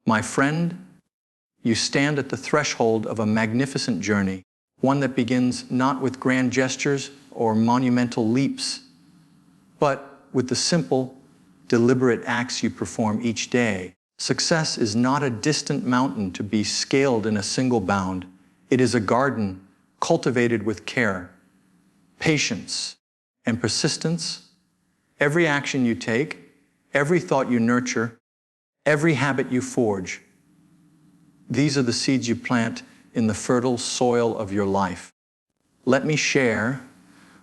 My friend, you stand at the threshold of a magnificent journey, one that begins not with grand gestures or monumental leaps, but with the simple, deliberate acts you perform each day. Success is not a distant mountain to be scaled in a single bound. It is a garden cultivated with care, patience, and persistence. Every action you take, every thought you nurture, every habit you forge, these are the seeds you plant in the fertile soil of your life. Let me share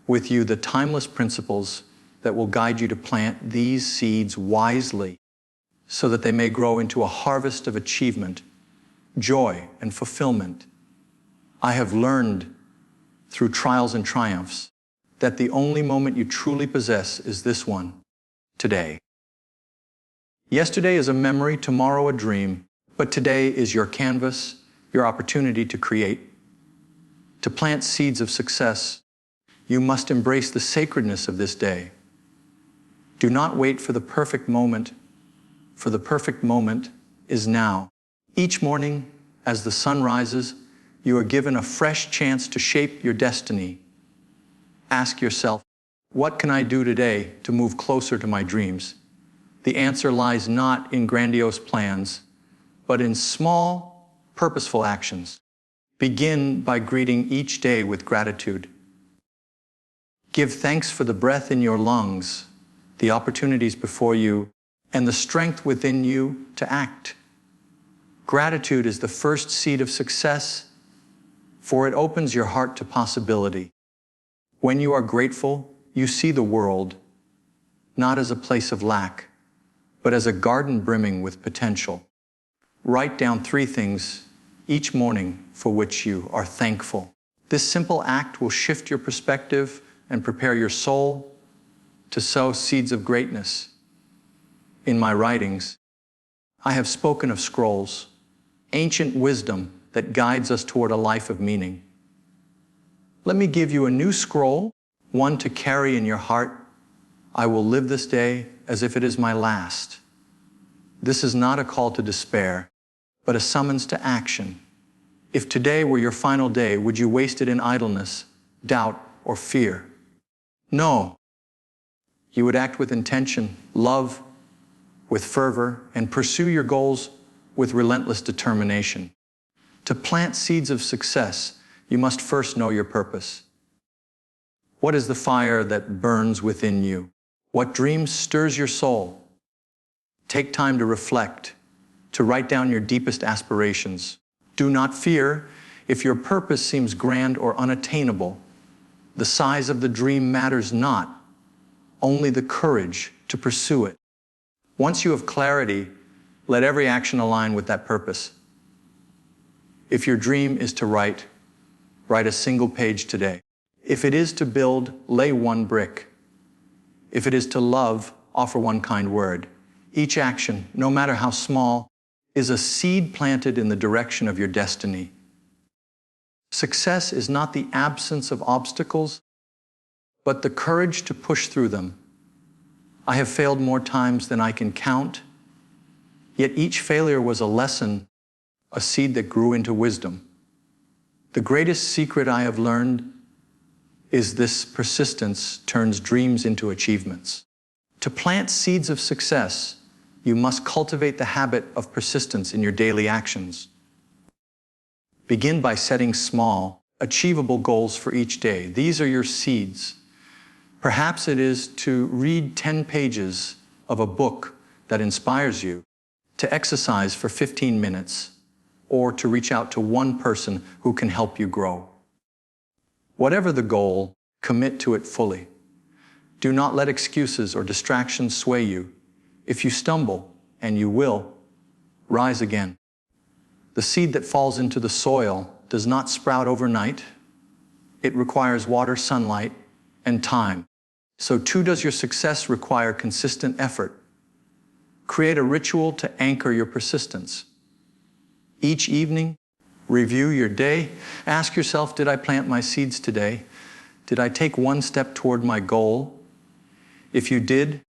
with you the timeless principles that will guide you to plant these seeds wisely so that they may grow into a harvest of achievement, joy, and fulfillment. I have learned through trials and triumphs that the only moment you truly possess is this one, today. Yesterday is a memory, tomorrow a dream, but today is your canvas, your opportunity to create. To plant seeds of success, you must embrace the sacredness of this day. Do not wait for the perfect moment, for the perfect moment is now. Each morning, as the sun rises, you are given a fresh chance to shape your destiny. Ask yourself, what can I do today to move closer to my dreams? The answer lies not in grandiose plans, but in small, purposeful actions. Begin by greeting each day with gratitude. Give thanks for the breath in your lungs, the opportunities before you, and the strength within you to act. Gratitude is the first seed of success, for it opens your heart to possibility. When you are grateful, you see the world not as a place of lack, but as a garden brimming with potential. Write down 3 things each morning for which you are thankful. This simple act will shift your perspective and prepare your soul to sow seeds of greatness. In my writings, I have spoken of scrolls, ancient wisdom that guides us toward a life of meaning. Let me give you a new scroll, one to carry in your heart. I will live this day as if it is my last. This is not a call to despair, but a summons to action. If today were your final day, would you waste it in idleness, doubt, or fear? No. You would act with intention, love, with fervor, and pursue your goals with relentless determination. To plant seeds of success, you must first know your purpose. What is the fire that burns within you? What dream stirs your soul? Take time to reflect, to write down your deepest aspirations. Do not fear if your purpose seems grand or unattainable. The size of the dream matters not, only the courage to pursue it. Once you have clarity, let every action align with that purpose. If your dream is to write a single page today. If it is to build, lay 1 brick. If it is to love, offer 1 kind word. Each action, no matter how small, is a seed planted in the direction of your destiny. Success is not the absence of obstacles, but the courage to push through them. I have failed more times than I can count, yet each failure was a lesson, a seed that grew into wisdom. The greatest secret I have learned is this: persistence turns dreams into achievements. To plant seeds of success, you must cultivate the habit of persistence in your daily actions. Begin by setting small, achievable goals for each day. These are your seeds. Perhaps it is to read 10 pages of a book that inspires you, to exercise for 15 minutes, or to reach out to 1 person who can help you grow. Whatever the goal, commit to it fully. Do not let excuses or distractions sway you. If you stumble, and you will, rise again. The seed that falls into the soil does not sprout overnight. It requires water, sunlight, and time. So too does your success require consistent effort. Create a ritual to anchor your persistence. Each evening, review your day. Ask yourself, did I plant my seeds today? Did I take 1 step toward my goal? If you did,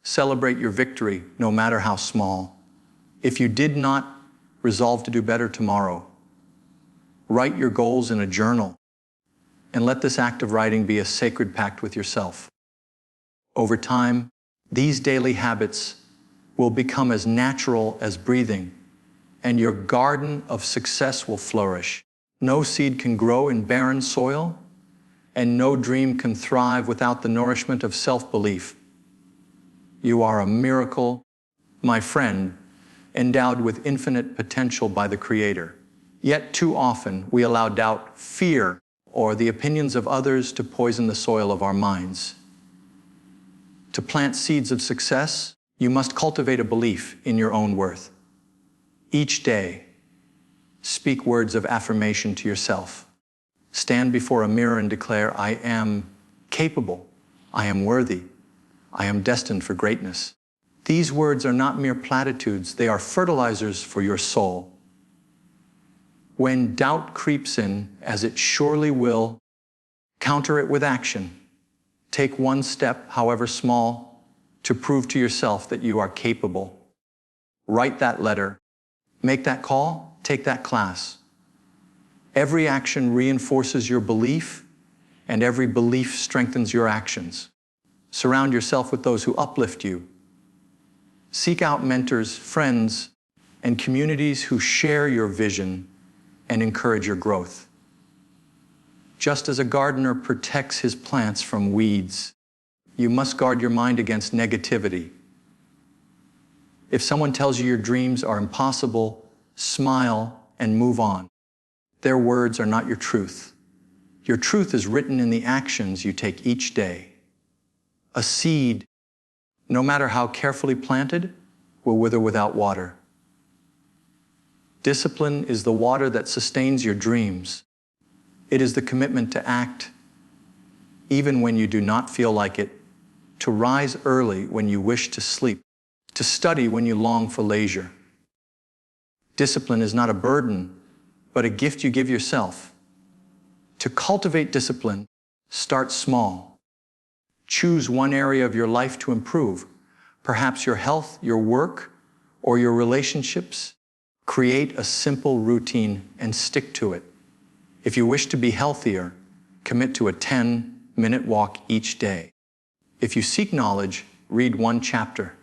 celebrate your victory, no matter how small. If you did not resolve to do better tomorrow, write your goals in a journal and let this act of writing be a sacred pact with yourself. Over time, these daily habits will become as natural as breathing, and your garden of success will flourish. No seed can grow in barren soil, and no dream can thrive without the nourishment of self-belief. You are a miracle, my friend, endowed with infinite potential by the Creator. Yet too often we allow doubt, fear, or the opinions of others to poison the soil of our minds. To plant seeds of success, you must cultivate a belief in your own worth. Each day, speak words of affirmation to yourself. Stand before a mirror and declare, I am capable, I am worthy, I am destined for greatness. These words are not mere platitudes, they are fertilizers for your soul. When doubt creeps in, as it surely will, counter it with action. Take one step, however small, to prove to yourself that you are capable. Write that letter, make that call, take that class. Every action reinforces your belief, and every belief strengthens your actions. Surround yourself with those who uplift you. Seek out mentors, friends, and communities who share your vision and encourage your growth. Just as a gardener protects his plants from weeds, you must guard your mind against negativity. If someone tells you your dreams are impossible, smile and move on. Their words are not your truth. Your truth is written in the actions you take each day. A seed, no matter how carefully planted, will wither without water. Discipline is the water that sustains your dreams. It is the commitment to act even when you do not feel like it, to rise early when you wish to sleep, to study when you long for leisure. Discipline is not a burden, but a gift you give yourself. To cultivate discipline, start small. Choose one area of your life to improve, perhaps your health, your work, or your relationships. Create a simple routine and stick to it. If you wish to be healthier, commit to a 10-minute walk each day. If you seek knowledge, read one chapter.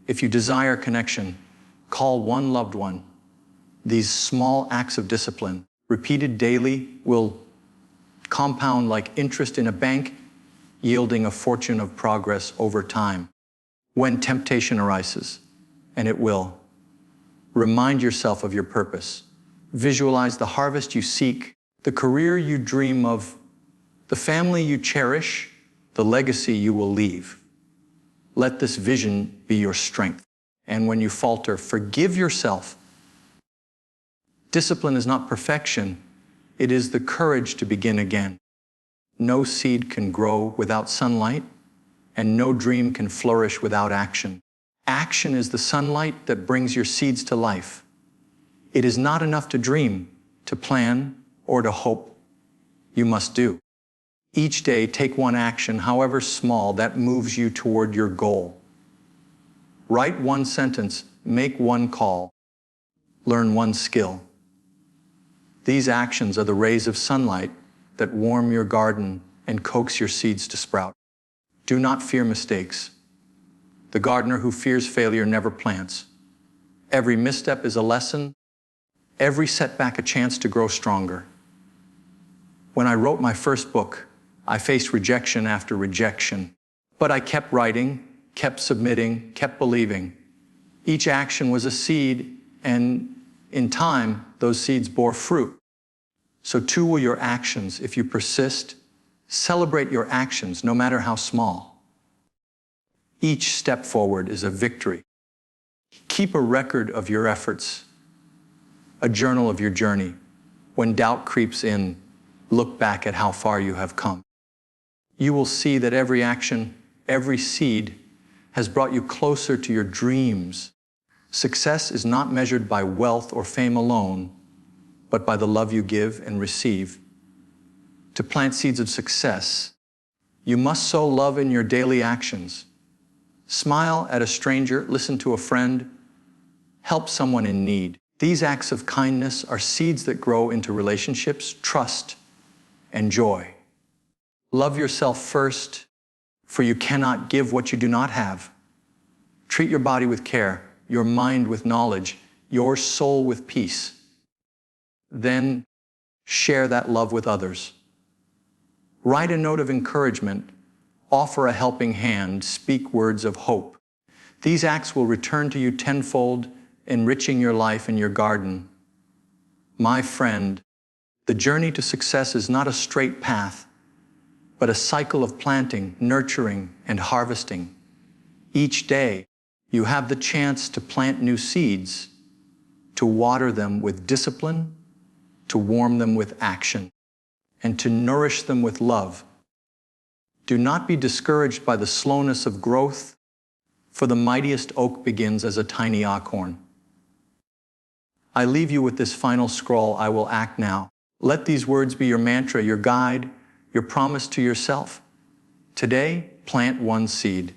If you desire connection, call one loved one. These small acts of discipline, repeated daily, will compound like interest in a bank, yielding a fortune of progress over time. When temptation arises, and it will, remind yourself of your purpose. Visualize the harvest you seek, the career you dream of, the family you cherish, the legacy you will leave. Let this vision be your strength. And when you falter, forgive yourself. Discipline is not perfection. It is the courage to begin again. No seed can grow without sunlight, and no dream can flourish without action. Action is the sunlight that brings your seeds to life. It is not enough to dream, to plan, or to hope. You must do. Each day, take one action, however small, that moves you toward your goal. Write one sentence, make one call, learn one skill. These actions are the rays of sunlight that warm your garden and coax your seeds to sprout. Do not fear mistakes. The gardener who fears failure never plants. Every misstep is a lesson, every setback a chance to grow stronger. When I wrote my first book, I faced rejection after rejection, but I kept writing, kept submitting, kept believing. Each action was a seed, and in time, those seeds bore fruit. So too will your actions if you persist. Celebrate your actions, no matter how small. Each step forward is a victory. Keep a record of your efforts, a journal of your journey. When doubt creeps in, look back at how far you have come. You will see that every action, every seed, has brought you closer to your dreams. Success is not measured by wealth or fame alone, but by the love you give and receive. To plant seeds of success, you must sow love in your daily actions. Smile at a stranger, listen to a friend, Help someone in need. These acts of kindness are seeds that grow into relationships, trust, and joy. Love yourself first, for you cannot give what you do not have. Treat your body with care, your mind with knowledge, your soul with peace. Then share that love with others. Write a note of encouragement, offer a helping hand, speak words of hope. These acts will return to you tenfold, enriching your life and your garden. My friend, the journey to success is not a straight path, but a cycle of planting, nurturing, and harvesting. Each day, you have the chance to plant new seeds, to water them with discipline, to warm them with action, and to nourish them with love. Do not be discouraged by the slowness of growth, for the mightiest oak begins as a tiny acorn. I leave you with this final scroll, I will act now. Let these words be your mantra, your guide, your promise to yourself. Today, plant one seed.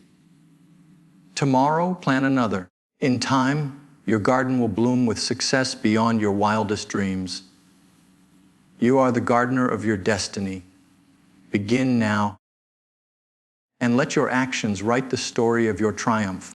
Tomorrow, plant another. In time, your garden will bloom with success beyond your wildest dreams. You are the gardener of your destiny. Begin now, and let your actions write the story of your triumph.